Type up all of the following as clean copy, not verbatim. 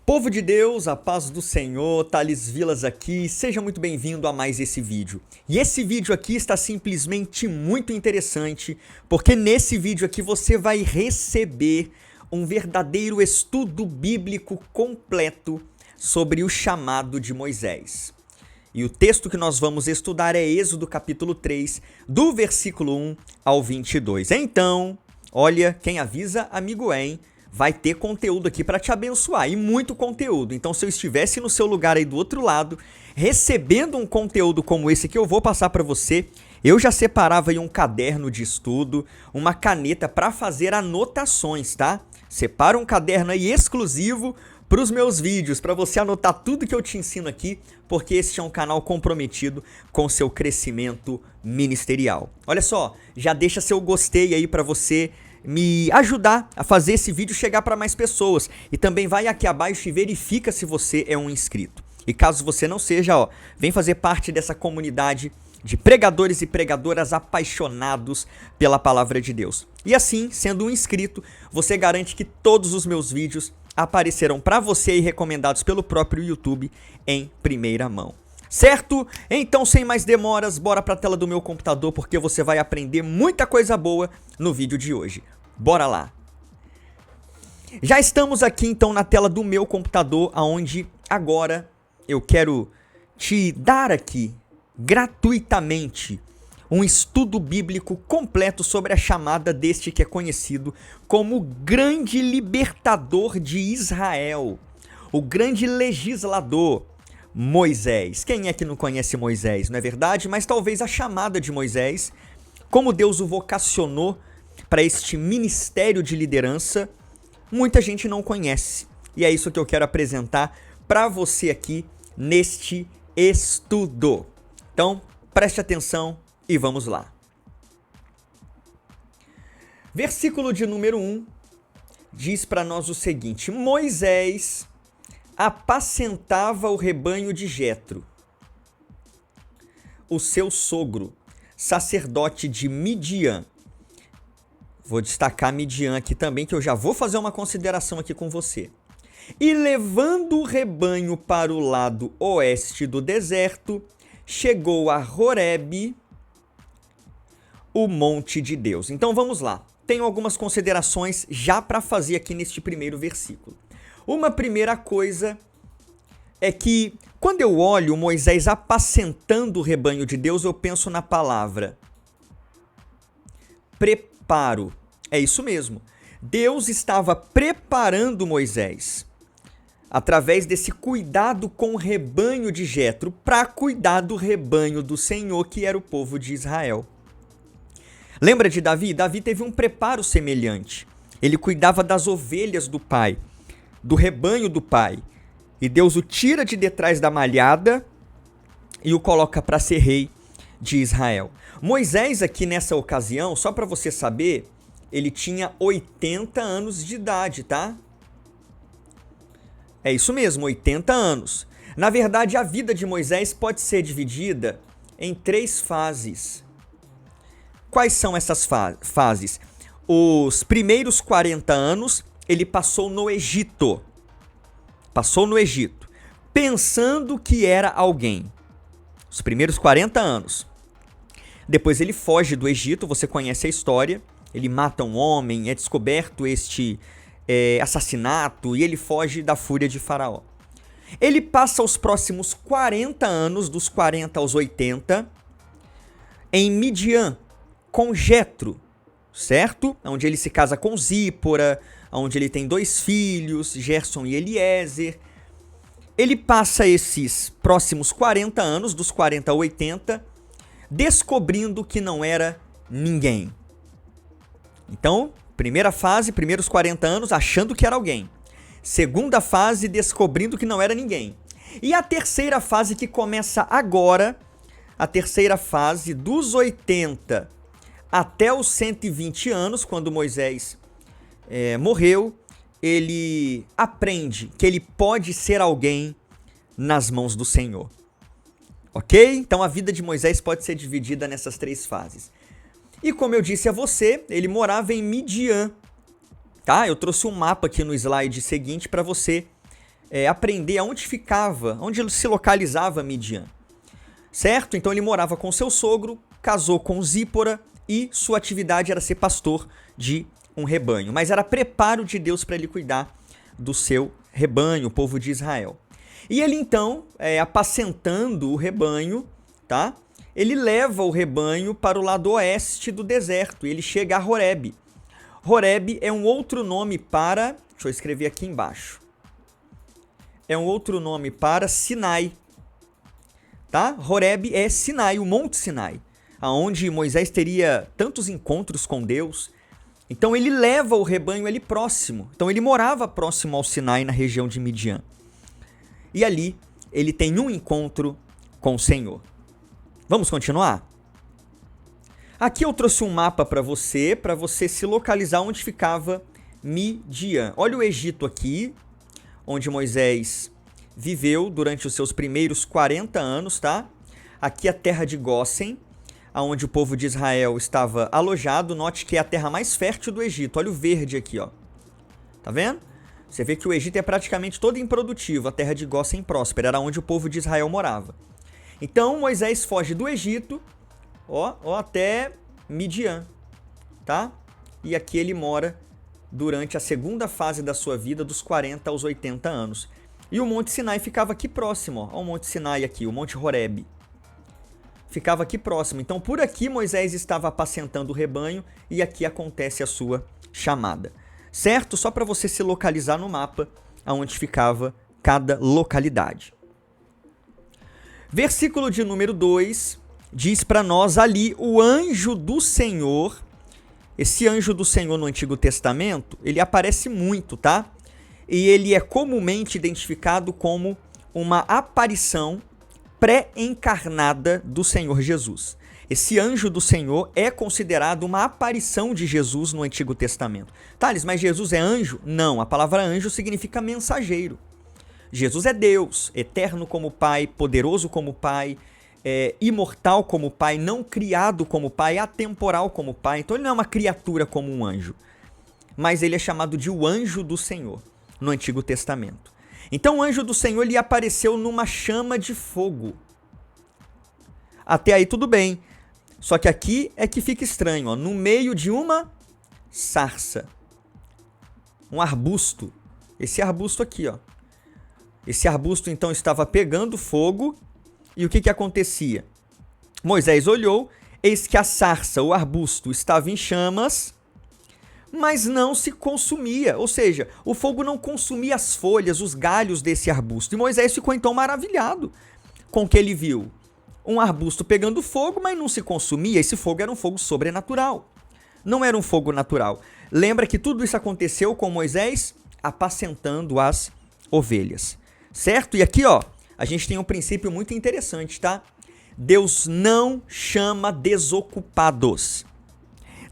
Povo de Deus, a paz do Senhor, Thales Vilas aqui, seja muito bem-vindo a mais esse vídeo. E esse vídeo aqui está simplesmente muito interessante, porque nesse vídeo aqui você vai receber um verdadeiro estudo bíblico completo sobre o chamado de Moisés. E o texto que nós vamos estudar é Êxodo capítulo 3, do versículo 1 ao 22. Então, olha, quem avisa, amigo é, hein? Vai ter conteúdo aqui para te abençoar, e muito conteúdo. Então, se eu estivesse no seu lugar aí do outro lado, recebendo um conteúdo como esse que eu vou passar para você, eu já separava aí um caderno de estudo, uma caneta para fazer anotações, tá? Separa um caderno aí exclusivo para os meus vídeos, para você anotar tudo que eu te ensino aqui, porque este é um canal comprometido com seu crescimento ministerial. Olha só, já deixa seu gostei aí para você me ajudar a fazer esse vídeo chegar para mais pessoas. E também vai aqui abaixo e verifica se você é um inscrito. E caso você não seja, ó, vem fazer parte dessa comunidade de pregadores e pregadoras apaixonados pela palavra de Deus. E assim, sendo um inscrito, você garante que todos os meus vídeos aparecerão para você e recomendados pelo próprio YouTube em primeira mão. Certo? Então, sem mais demoras, bora para a tela do meu computador porque você vai aprender muita coisa boa no vídeo de hoje. Bora lá! Já estamos aqui então na tela do meu computador, onde agora eu quero te dar aqui gratuitamente um estudo bíblico completo sobre a chamada deste que é conhecido como o grande libertador de Israel, o grande legislador, Moisés. Quem é que não conhece Moisés, não é verdade? Mas talvez a chamada de Moisés, como Deus o vocacionou para este ministério de liderança, muita gente não conhece. E é isso que eu quero apresentar para você aqui neste estudo. Então, preste atenção e vamos lá. Versículo de número 1 diz para nós o seguinte: Moisés apacentava o rebanho de Jetro, o seu sogro, sacerdote de Midian. Vou destacar Midian aqui também, que eu já vou fazer uma consideração aqui com você. E levando o rebanho para o lado oeste do deserto, chegou a Horebe, o monte de Deus. Então vamos lá. Tenho algumas considerações já para fazer aqui neste primeiro versículo. Uma primeira coisa é que quando eu olho Moisés apacentando o rebanho de Deus, eu penso na palavra preparo. É isso mesmo. Deus estava preparando Moisés através desse cuidado com o rebanho de Jetro para cuidar do rebanho do Senhor, que era o povo de Israel. Lembra de Davi? Davi teve um preparo semelhante. Ele cuidava das ovelhas do pai, do rebanho do pai. E Deus o tira de detrás da malhada e o coloca para ser rei de Israel. Moisés aqui nessa ocasião, só para você saber, ele tinha 80 anos de idade, tá? É isso mesmo, 80 anos. Na verdade, a vida de Moisés pode ser dividida em 3 fases. Quais são essas fases? Os primeiros 40 anos, ele passou no Egito. Pensando que era alguém. Os primeiros 40 anos. Depois ele foge do Egito, você conhece a história. Ele mata um homem, é descoberto este assassinato e ele foge da fúria de Faraó. Ele passa os próximos 40 anos, dos 40 aos 80, em Midian, com Jetro, certo? Onde ele se casa com Zípora, onde ele tem 2 filhos, Gerson e Eliezer. Ele passa esses próximos 40 anos, dos 40 a 80, descobrindo que não era ninguém. Então, primeira fase, primeiros 40 anos, achando que era alguém. Segunda fase, descobrindo que não era ninguém. E a terceira fase, que começa agora, a terceira fase dos 80 até os 120 anos, quando Moisés morreu, ele aprende que ele pode ser alguém nas mãos do Senhor. Ok? Então a vida de Moisés pode ser dividida nessas 3 fases. E como eu disse a você, ele morava em Midian. Tá? Eu trouxe um mapa aqui no slide seguinte para você aprender aonde ficava, onde ele se localizava Midian. Certo? Então ele morava com seu sogro, casou com Zípora e sua atividade era ser pastor de um rebanho. Mas era preparo de Deus para ele cuidar do seu rebanho, o povo de Israel. E ele então, apacentando o rebanho, tá? Ele leva o rebanho para o lado oeste do deserto e ele chega a Horebe. Horebe é um outro nome para... Deixa eu escrever aqui embaixo. É um outro nome para Sinai. Tá? Horebe é Sinai, o Monte Sinai, onde Moisés teria tantos encontros com Deus. Então ele leva o rebanho ali próximo. Então ele morava próximo ao Sinai, na região de Midian. E ali ele tem um encontro com o Senhor. Vamos continuar? Aqui eu trouxe um mapa para você se localizar onde ficava Midian. Olha o Egito aqui, onde Moisés viveu durante os seus primeiros 40 anos, tá? Aqui a terra de Gósen, onde o povo de Israel estava alojado. Note que é a terra mais fértil do Egito. Olha o verde aqui, ó. Tá vendo? Você vê que o Egito é praticamente todo improdutivo. A terra de Gósen próspera, era onde o povo de Israel morava. Então Moisés foge do Egito, até Midian, tá? E aqui ele mora durante a segunda fase da sua vida, dos 40 aos 80 anos. E o Monte Sinai ficava aqui próximo, ó. O Monte Sinai aqui, o Monte Horebe. Ficava aqui próximo. Então, por aqui, Moisés estava apacentando o rebanho e aqui acontece a sua chamada. Certo? Só para você se localizar no mapa aonde ficava cada localidade. Versículo de número 2 diz para nós ali o anjo do Senhor. Esse anjo do Senhor no Antigo Testamento, ele aparece muito, tá? E ele é comumente identificado como uma aparição pré-encarnada do Senhor Jesus. Esse anjo do Senhor é considerado uma aparição de Jesus no Antigo Testamento. Thales, mas Jesus é anjo? Não, a palavra anjo significa mensageiro. Jesus é Deus, eterno como Pai, poderoso como Pai, imortal como Pai, não criado como Pai, atemporal como Pai. Então ele não é uma criatura como um anjo, mas ele é chamado de o anjo do Senhor no Antigo Testamento. Então o anjo do Senhor ele apareceu numa chama de fogo. Até aí tudo bem, só que aqui é que fica estranho, ó, no meio de uma sarça, um arbusto, esse arbusto aqui, ó. Esse arbusto então estava pegando fogo e o que acontecia? Moisés olhou, eis que a sarça, o arbusto, estava em chamas, mas não se consumia, ou seja, o fogo não consumia as folhas, os galhos desse arbusto. E Moisés ficou então maravilhado com o que ele viu. Um arbusto pegando fogo, mas não se consumia. Esse fogo era um fogo sobrenatural, não era um fogo natural. Lembra que tudo isso aconteceu com Moisés apacentando as ovelhas. Certo? E aqui, ó, a gente tem um princípio muito interessante, tá? Deus não chama desocupados.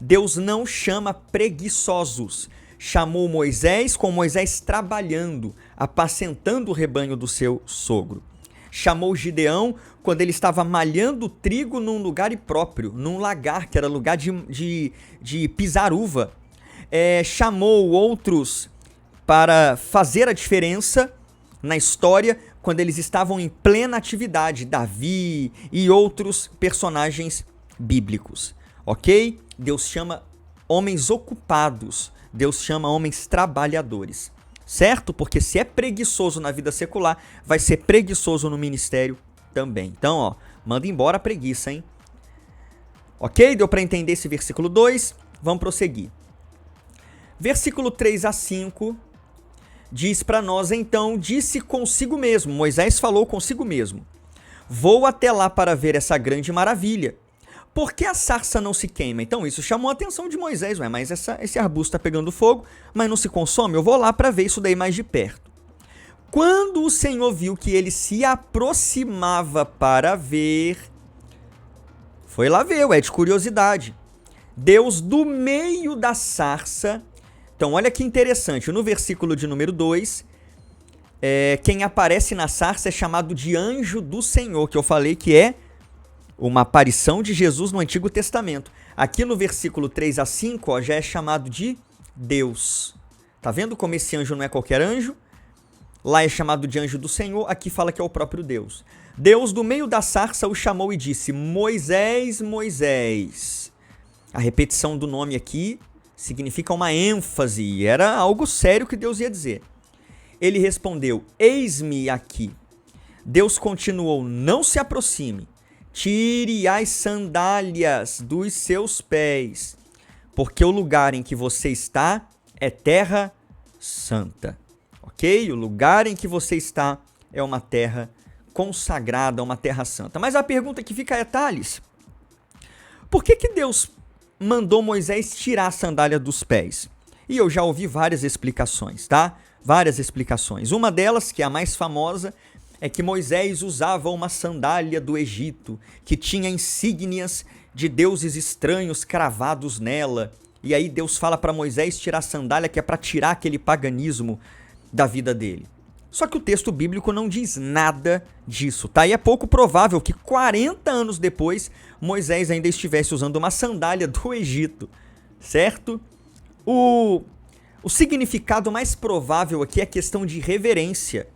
Deus não chama preguiçosos. Chamou Moisés com Moisés trabalhando, apacentando o rebanho do seu sogro. Chamou Gideão quando ele estava malhando trigo num lugar impróprio, num lagar, que era lugar de pisar uva. Chamou outros para fazer a diferença na história, quando eles estavam em plena atividade, Davi e outros personagens bíblicos, ok? Deus chama homens ocupados, Deus chama homens trabalhadores, certo? Porque se é preguiçoso na vida secular, vai ser preguiçoso no ministério também. Então, ó, manda embora a preguiça, hein? Ok? Deu para entender esse versículo 2? Vamos prosseguir. Versículo 3 a 5... diz para nós, então, disse consigo mesmo, Moisés falou consigo mesmo, vou até lá para ver essa grande maravilha. Por que a sarça não se queima? Então isso chamou a atenção de Moisés, mas esse arbusto está pegando fogo, mas não se consome? Eu vou lá para ver isso daí mais de perto. Quando o Senhor viu que ele se aproximava para ver, foi lá ver, de curiosidade. Deus do meio da sarça. Então, olha que interessante, no versículo de número 2, quem aparece na sarça é chamado de anjo do Senhor, que eu falei que é uma aparição de Jesus no Antigo Testamento. Aqui no versículo 3 a 5, já é chamado de Deus. Tá vendo como esse anjo não é qualquer anjo? Lá é chamado de anjo do Senhor, aqui fala que é o próprio Deus. Deus, do meio da sarça, o chamou e disse: Moisés, Moisés. A repetição do nome aqui significa uma ênfase, era algo sério que Deus ia dizer. Ele respondeu: Eis-me aqui. Deus continuou: Não se aproxime, tire as sandálias dos seus pés, porque o lugar em que você está é terra santa. Ok? O lugar em que você está é uma terra consagrada, uma terra santa. Mas a pergunta que fica é, Thales, por que Deus mandou Moisés tirar a sandália dos pés? E eu já ouvi várias explicações, tá? Várias explicações. Uma delas, que é a mais famosa, é que Moisés usava uma sandália do Egito, que tinha insígnias de deuses estranhos cravados nela. E aí Deus fala para Moisés tirar a sandália, que é para tirar aquele paganismo da vida dele. Só que o texto bíblico não diz nada disso, tá? E é pouco provável que 40 anos depois Moisés ainda estivesse usando uma sandália do Egito, certo? O significado mais provável aqui é a questão de reverência.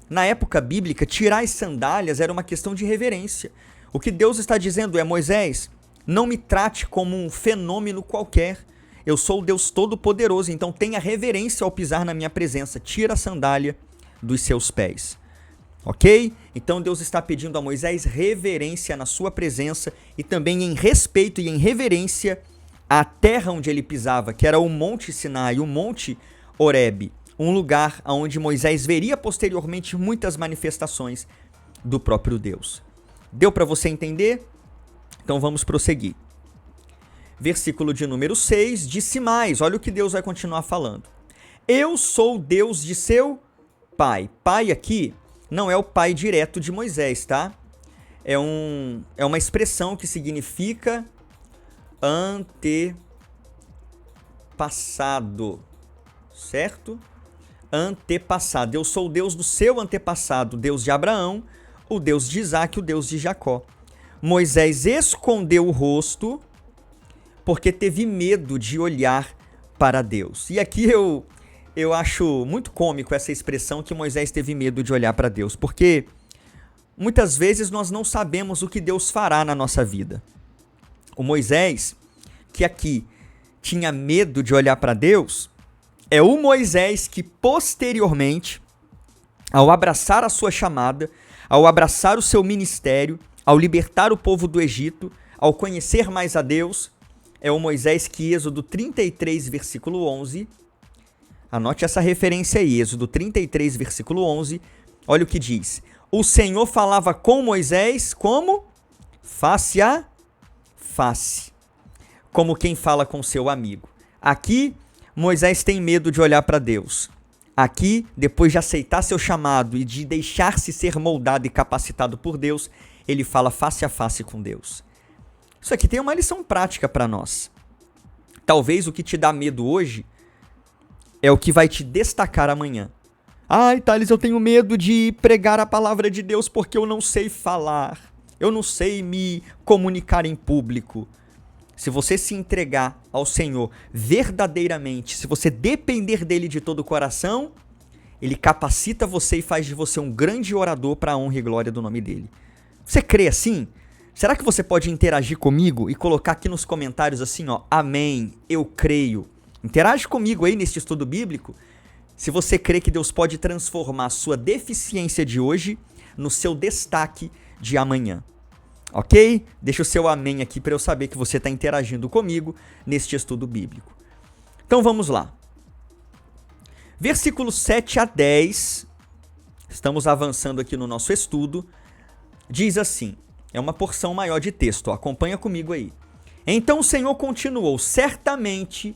Na época bíblica, tirar as sandálias era uma questão de reverência. O que Deus está dizendo é: Moisés, não me trate como um fenômeno qualquer. Eu sou o Deus Todo-Poderoso, então tenha reverência ao pisar na minha presença. Tira a sandália dos seus pés. Ok? Então Deus está pedindo a Moisés reverência na sua presença e também em respeito e em reverência à terra onde ele pisava, que era o Monte Sinai, o Monte Horebe, um lugar onde Moisés veria posteriormente muitas manifestações do próprio Deus. Deu para você entender? Então vamos prosseguir. Versículo de número 6, disse mais, olha o que Deus vai continuar falando. Eu sou Deus de seu pai. Pai aqui não é o pai direto de Moisés, tá? É uma expressão que significa antepassado, certo? Antepassado. Eu sou o Deus do seu antepassado, o Deus de Abraão, o Deus de Isaac, o Deus de Jacó. Moisés escondeu o rosto porque teve medo de olhar para Deus. E aqui eu acho muito cômico essa expressão que Moisés teve medo de olhar para Deus, porque muitas vezes nós não sabemos o que Deus fará na nossa vida. O Moisés, que aqui tinha medo de olhar para Deus, é o Moisés que posteriormente, ao abraçar a sua chamada, ao abraçar o seu ministério, ao libertar o povo do Egito, ao conhecer mais a Deus, é o Moisés que Êxodo 33, versículo 11, anote essa referência aí, Êxodo 33, versículo 11, olha o que diz. O Senhor falava com Moisés como? Face a face, como quem fala com seu amigo. Aqui, Moisés tem medo de olhar para Deus. Aqui, depois de aceitar seu chamado e de deixar-se ser moldado e capacitado por Deus, ele fala face a face com Deus. Isso aqui tem uma lição prática para nós. Talvez o que te dá medo hoje é o que vai te destacar amanhã. Ai, Thales, eu tenho medo de pregar a palavra de Deus porque eu não sei falar. Eu não sei me comunicar em público. Se você se entregar ao Senhor verdadeiramente, se você depender dele de todo o coração, ele capacita você e faz de você um grande orador para a honra e glória do nome dele. Você crê assim? Será que você pode interagir comigo e colocar aqui nos comentários assim, ó, amém, eu creio. Interage comigo aí neste estudo bíblico. Se você crê que Deus pode transformar a sua deficiência de hoje no seu destaque de amanhã. Ok? Deixa o seu amém aqui para eu saber que você está interagindo comigo neste estudo bíblico. Então vamos lá. Versículos 7 a 10, estamos avançando aqui no nosso estudo, diz assim, é uma porção maior de texto, ó, acompanha comigo aí. Então o Senhor continuou, certamente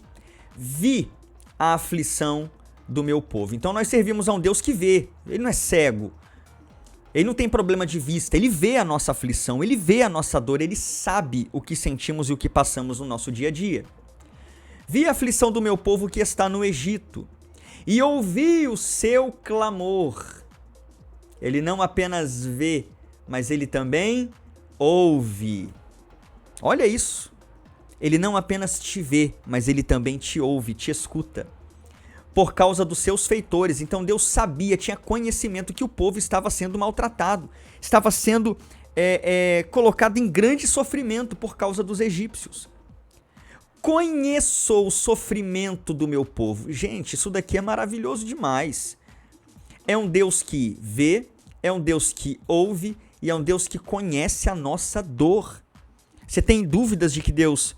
vi a aflição do meu povo. Então nós servimos a um Deus que vê, ele não é cego. Ele não tem problema de vista, ele vê a nossa aflição, ele vê a nossa dor, ele sabe o que sentimos e o que passamos no nosso dia a dia. Vi a aflição do meu povo que está no Egito e ouvi o seu clamor. Ele não apenas vê, mas ele também ouve. Olha isso. Ele não apenas te vê, mas ele também te ouve, te escuta. por causa dos seus feitores. Então Deus sabia, tinha conhecimento que o povo estava sendo maltratado, estava sendo colocado em grande sofrimento por causa dos egípcios. Conheço o sofrimento do meu povo. Gente, isso daqui é maravilhoso demais. É um Deus que vê, é um Deus que ouve e é um Deus que conhece a nossa dor. Você tem dúvidas de que Deus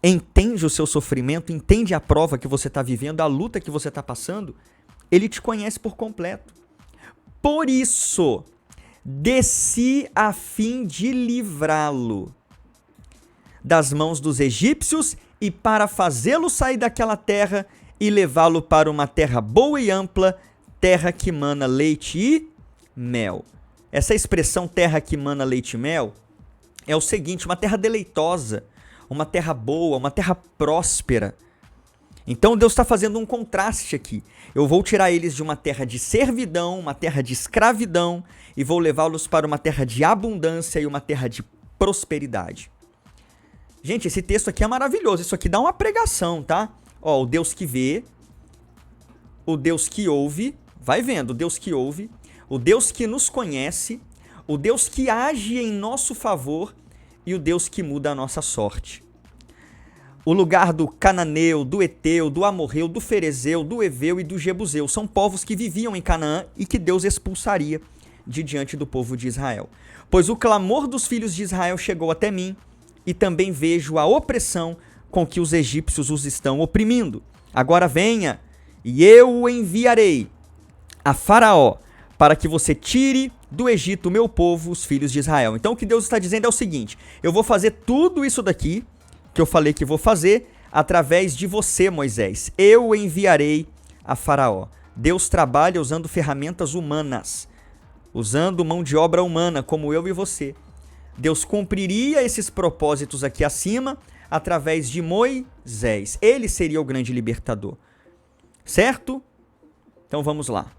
entende o seu sofrimento, entende a prova que você está vivendo, a luta que você está passando? Ele te conhece por completo. Por isso, desci a fim de livrá-lo das mãos dos egípcios e para fazê-lo sair daquela terra e levá-lo para uma terra boa e ampla, terra que mana leite e mel. Essa expressão terra que mana leite e mel é o seguinte: uma terra deleitosa, uma terra boa, uma terra próspera. Então Deus está fazendo um contraste aqui. Eu vou tirar eles de uma terra de servidão, uma terra de escravidão, e vou levá-los para uma terra de abundância e uma terra de prosperidade. Gente, esse texto aqui é maravilhoso. Isso aqui dá uma pregação, tá? Ó, o Deus que vê, o Deus que ouve, vai vendo, o Deus que ouve, o Deus que nos conhece, o Deus que age em nosso favor e o Deus que muda a nossa sorte. O lugar do cananeu, do eteu, do amorreu, do ferezeu, do eveu e do jebuseu são povos que viviam em Canaã e que Deus expulsaria de diante do povo de Israel. Pois o clamor dos filhos de Israel chegou até mim e também vejo a opressão com que os egípcios os estão oprimindo. Agora venha e eu o enviarei a Faraó para que você tire do Egito o meu povo, os filhos de Israel. Então o que Deus está dizendo é o seguinte: eu vou fazer tudo isso daqui que eu falei que vou fazer através de você, Moisés. Eu o enviarei a Faraó. Deus trabalha usando ferramentas humanas, usando mão de obra humana, como eu e você. Deus cumpriria esses propósitos aqui acima através de Moisés. Ele seria o grande libertador. Certo? Então vamos lá.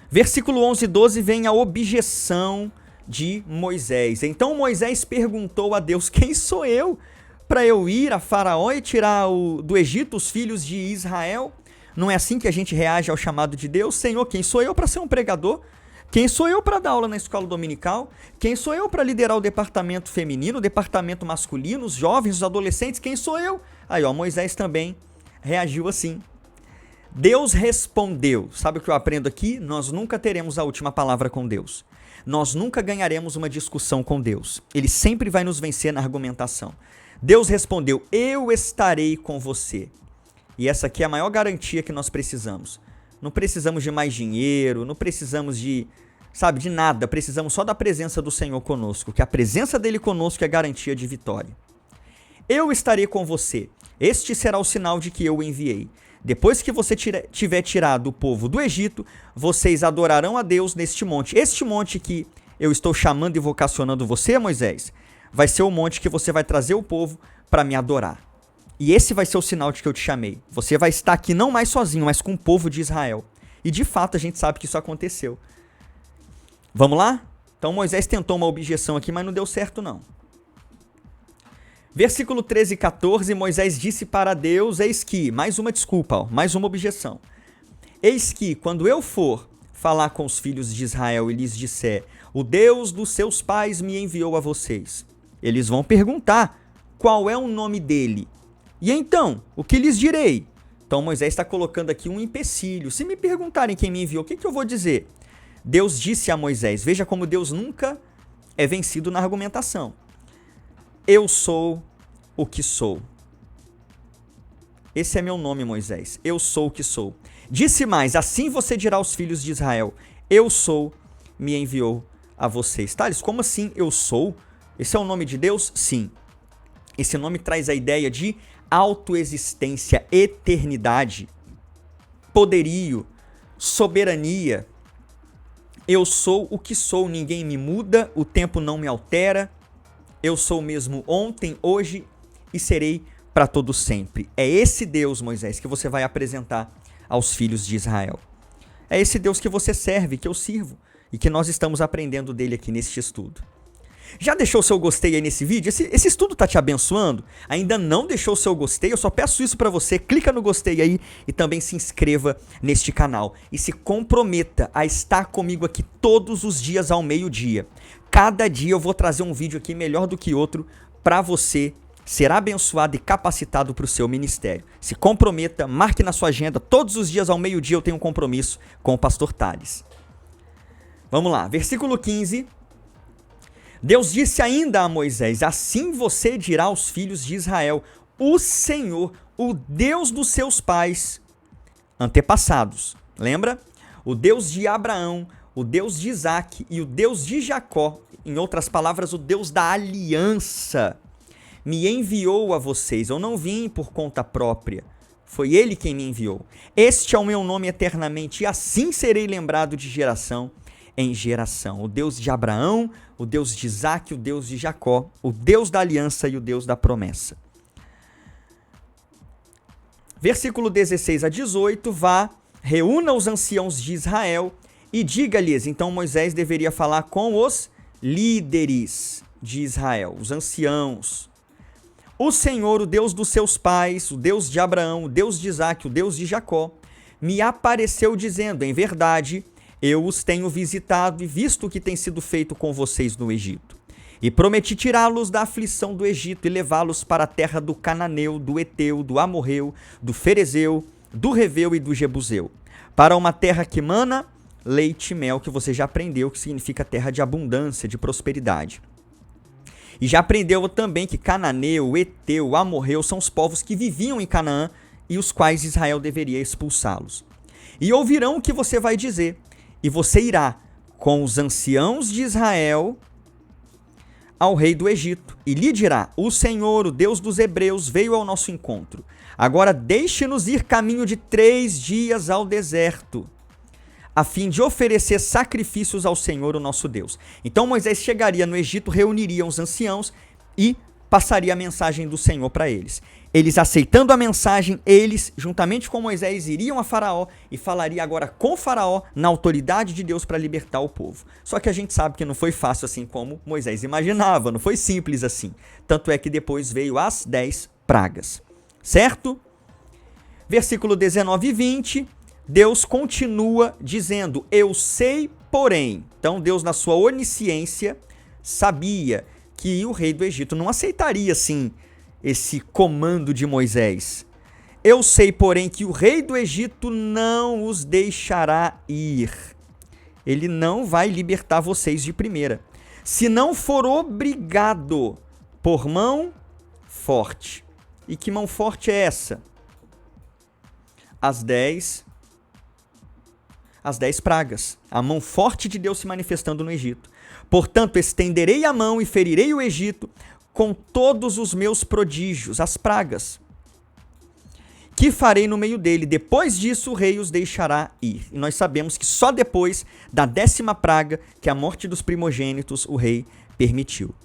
Versículo 11 e 12 vem a objeção de Moisés. Então Moisés perguntou a Deus: quem sou eu para eu ir a Faraó e tirar do Egito os filhos de Israel? Não é assim que a gente reage ao chamado de Deus? Senhor, quem sou eu para ser um pregador? Quem sou eu para dar aula na escola dominical? Quem sou eu para liderar o departamento feminino, o departamento masculino, os jovens, os adolescentes? Quem sou eu? Aí, ó, Moisés também reagiu assim. Deus respondeu. Sabe o que eu aprendo aqui? Nós nunca teremos a última palavra com Deus. Nós nunca ganharemos uma discussão com Deus. Ele sempre vai nos vencer na argumentação. Deus respondeu: eu estarei com você. E essa aqui é a maior garantia que nós precisamos. Não precisamos de mais dinheiro, não precisamos de nada. Precisamos só da presença do Senhor conosco, que a presença dele conosco é garantia de vitória. Eu estarei com você. Este será o sinal de que eu o enviei. Depois que você tiver tirado o povo do Egito, vocês adorarão a Deus neste monte. Este monte que eu estou chamando e vocacionando você, Moisés, vai ser o monte que você vai trazer o povo para me adorar. E esse vai ser o sinal de que eu te chamei. Você vai estar aqui não mais sozinho, mas com o povo de Israel. E de fato a gente sabe que isso aconteceu. Vamos lá? Então Moisés tentou uma objeção aqui, mas não deu certo não. Versículo 13 e 14, Moisés disse para Deus: eis que, mais uma desculpa, ó, mais uma objeção. Eis que, quando eu for falar com os filhos de Israel e lhes disser: o Deus dos seus pais me enviou a vocês, eles vão perguntar: qual é o nome dele? E então, o que lhes direi? Então Moisés está colocando aqui um empecilho. Se me perguntarem quem me enviou, o que eu vou dizer? Deus disse a Moisés, veja como Deus nunca é vencido na argumentação: eu sou o que sou. Esse é meu nome, Moisés. Eu sou o que sou. Disse mais: assim você dirá aos filhos de Israel: eu sou, me enviou a vocês. Thales, como assim eu sou? Esse é o nome de Deus? Sim. Esse nome traz a ideia de autoexistência, eternidade, poderio, soberania. Eu sou o que sou, ninguém me muda, o tempo não me altera. Eu sou o mesmo ontem, hoje e serei para todo sempre. É esse Deus, Moisés, que você vai apresentar aos filhos de Israel. É esse Deus que você serve, que eu sirvo e que nós estamos aprendendo dele aqui neste estudo. Já deixou o seu gostei aí nesse vídeo? Esse estudo tá te abençoando? Ainda não deixou o seu gostei? Eu só peço isso pra você. Clica no gostei aí e também se inscreva neste canal. E se comprometa a estar comigo aqui todos os dias ao meio-dia. Cada dia eu vou trazer um vídeo aqui melhor do que outro pra você ser abençoado e capacitado para o seu ministério. Se comprometa, marque na sua agenda. Todos os dias ao meio-dia eu tenho um compromisso com o pastor Thales. Vamos lá, versículo 15. Deus disse ainda a Moisés: assim você dirá aos filhos de Israel: o Senhor, o Deus dos seus pais, antepassados. Lembra? O Deus de Abraão, o Deus de Isaac e o Deus de Jacó, em outras palavras, o Deus da aliança, me enviou a vocês. Eu não vim por conta própria. Foi ele quem me enviou. Este é o meu nome eternamente, e assim serei lembrado de geração em geração. O Deus de Abraão, o Deus de Isaac, o Deus de Jacó, o Deus da aliança e o Deus da promessa. Versículo 16 a 18, vá, reúna os anciãos de Israel e diga-lhes. Então Moisés deveria falar com os líderes de Israel, os anciãos. O Senhor, o Deus dos seus pais, o Deus de Abraão, o Deus de Isaac, o Deus de Jacó, me apareceu dizendo: em verdade, eu os tenho visitado e visto o que tem sido feito com vocês no Egito. E prometi tirá-los da aflição do Egito e levá-los para a terra do Cananeu, do Eteu, do Amorreu, do Ferezeu, do Reveu e do Jebuseu, para uma terra que mana leite e mel, que você já aprendeu que significa terra de abundância, de prosperidade. E já aprendeu também que Cananeu, Eteu, Amorreu são os povos que viviam em Canaã e os quais Israel deveria expulsá-los. E ouvirão o que você vai dizer, e você irá com os anciãos de Israel ao rei do Egito, e lhe dirá: o Senhor, o Deus dos hebreus, veio ao nosso encontro. Agora deixe-nos ir caminho de 3 dias ao deserto, a fim de oferecer sacrifícios ao Senhor, o nosso Deus. Então Moisés chegaria no Egito, reuniria os anciãos e passaria a mensagem do Senhor para eles. Eles, aceitando a mensagem, eles, juntamente com Moisés, iriam a Faraó e falaria agora com Faraó na autoridade de Deus para libertar o povo. Só que a gente sabe que não foi fácil assim como Moisés imaginava, não foi simples assim. Tanto é que depois veio as 10 pragas, certo? Versículo 19 e 20... Deus continua dizendo: eu sei, porém. Então Deus, na sua onisciência, sabia que o rei do Egito não aceitaria assim esse comando de Moisés. Eu sei, porém, que o rei do Egito não os deixará ir. Ele não vai libertar vocês de primeira, se não for obrigado por mão forte. E que mão forte é essa? As 10 pragas, a mão forte de Deus se manifestando no Egito. Portanto, estenderei a mão e ferirei o Egito com todos os meus prodígios, as pragas, que farei no meio dele. Depois disso, o rei os deixará ir. E nós sabemos que só depois da 10ª praga, que é a morte dos primogênitos, o rei permitiu.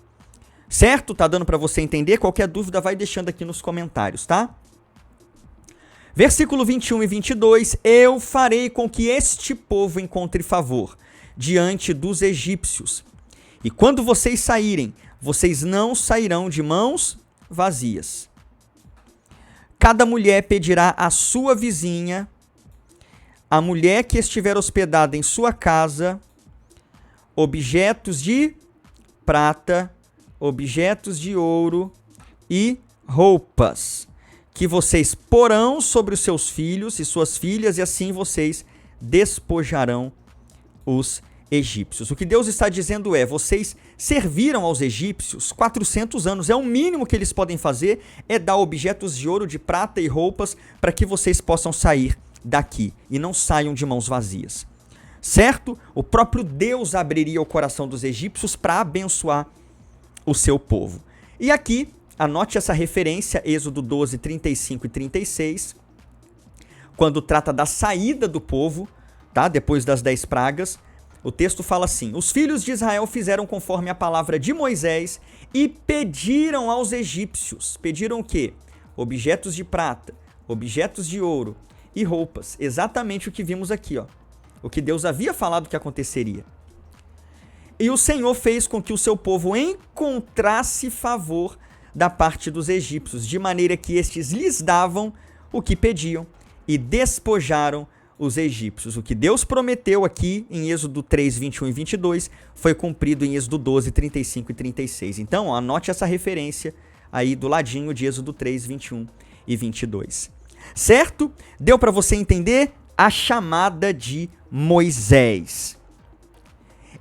Certo? Tá dando para você entender? Qualquer dúvida, vai deixando aqui nos comentários, tá? Versículo 21 e 22, eu farei com que este povo encontre favor diante dos egípcios. E quando vocês saírem, vocês não sairão de mãos vazias. Cada mulher pedirá à sua vizinha, a mulher que estiver hospedada em sua casa, objetos de prata, objetos de ouro e roupas, que vocês porão sobre os seus filhos e suas filhas, e assim vocês despojarão os egípcios. O que Deus está dizendo é: vocês serviram aos egípcios 400 anos, é o mínimo que eles podem fazer, é dar objetos de ouro, de prata e roupas para que vocês possam sair daqui e não saiam de mãos vazias. Certo? O próprio Deus abriria o coração dos egípcios para abençoar o seu povo. E aqui, anote essa referência, Êxodo 12, 35 e 36, quando trata da saída do povo, tá? Depois das 10 pragas, o texto fala assim: os filhos de Israel fizeram conforme a palavra de Moisés e pediram aos egípcios. Pediram o quê? Objetos de prata, objetos de ouro e roupas. Exatamente o que vimos aqui, ó. O que Deus havia falado que aconteceria. E o Senhor fez com que o seu povo encontrasse favor da parte dos egípcios, de maneira que estes lhes davam o que pediam e despojaram os egípcios. O que Deus prometeu aqui em Êxodo 3, 21 e 22 foi cumprido em Êxodo 12, 35 e 36. Então, ó, anote essa referência aí do ladinho de Êxodo 3, 21 e 22. Certo? Deu para você entender a chamada de Moisés.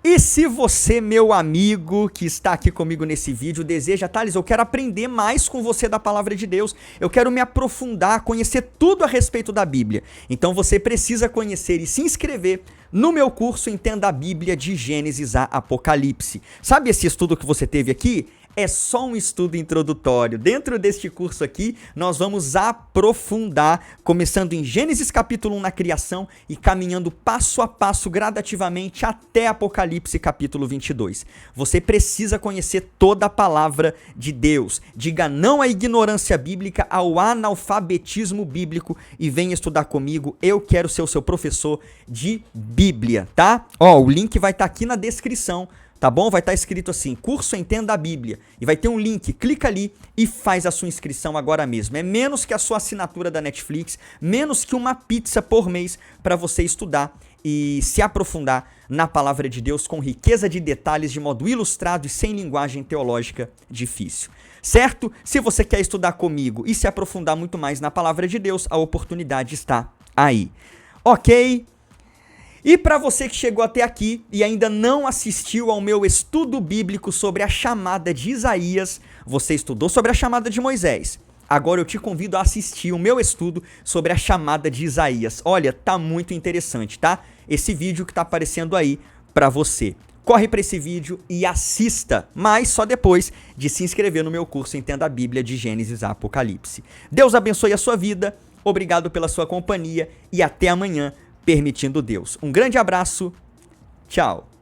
E se você, meu amigo, que está aqui comigo nesse vídeo, deseja, Thales, eu quero aprender mais com você da palavra de Deus, eu quero me aprofundar, conhecer tudo a respeito da Bíblia. Então você precisa conhecer e se inscrever no meu curso Entenda a Bíblia de Gênesis a Apocalipse. Sabe esse estudo que você teve aqui? É só um estudo introdutório. Dentro deste curso aqui, nós vamos aprofundar, começando em Gênesis capítulo 1 na criação e caminhando passo a passo, gradativamente, até Apocalipse capítulo 22. Você precisa conhecer toda a palavra de Deus. Diga não à ignorância bíblica, ao analfabetismo bíblico e venha estudar comigo. Eu quero ser o seu professor de Bíblia, tá? Ó, o link vai estar aqui na descrição. Tá bom? Vai estar escrito assim, curso Entenda a Bíblia. E vai ter um link, clica ali e faz a sua inscrição agora mesmo. É menos que a sua assinatura da Netflix, menos que uma pizza por mês para você estudar e se aprofundar na palavra de Deus com riqueza de detalhes, de modo ilustrado e sem linguagem teológica difícil. Certo? Se você quer estudar comigo e se aprofundar muito mais na palavra de Deus, a oportunidade está aí. Ok? E para você que chegou até aqui e ainda não assistiu ao meu estudo bíblico sobre a chamada de Isaías, você estudou sobre a chamada de Moisés. Agora eu te convido a assistir o meu estudo sobre a chamada de Isaías. Olha, tá muito interessante, tá? Esse vídeo que tá aparecendo aí para você. Corre para esse vídeo e assista, mas só depois de se inscrever no meu curso Entenda a Bíblia de Gênesis a Apocalipse. Deus abençoe a sua vida, obrigado pela sua companhia e até amanhã, permitindo Deus. Um grande abraço, tchau!